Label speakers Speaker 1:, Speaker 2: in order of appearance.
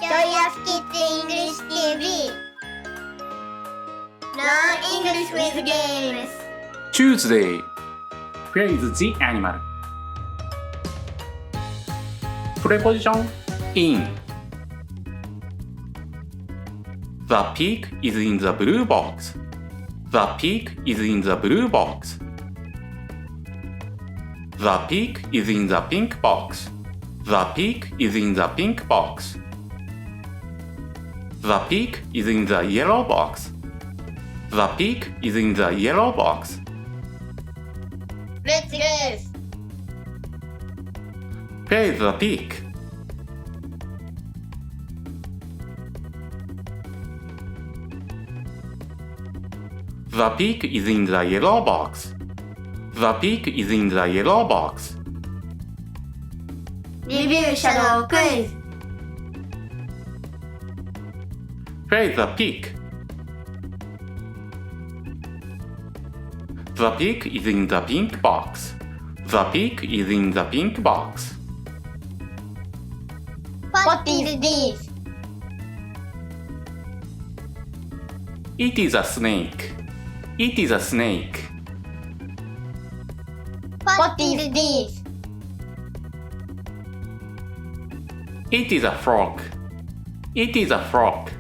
Speaker 1: Joyous Kids English TV. Learn English with games.
Speaker 2: Tuesday. Where is the animal? Preposition in. The pig is in the blue box. The pig is in the blue box. The pig is in the pink box. The pig is in the pink box. The pig is in the yellow box. The pig is in the yellow box.
Speaker 1: Let's race.
Speaker 2: Where is the pig? The pig is in the yellow box. The pig is in the yellow box.
Speaker 1: Review Shadow Quiz.
Speaker 2: Where is the pig? The pig is in the pink box. The pig is in the pink box.
Speaker 1: What is this?
Speaker 2: It is a snake. It is a snake.
Speaker 1: What is this?
Speaker 2: It is a frog. It is a frog.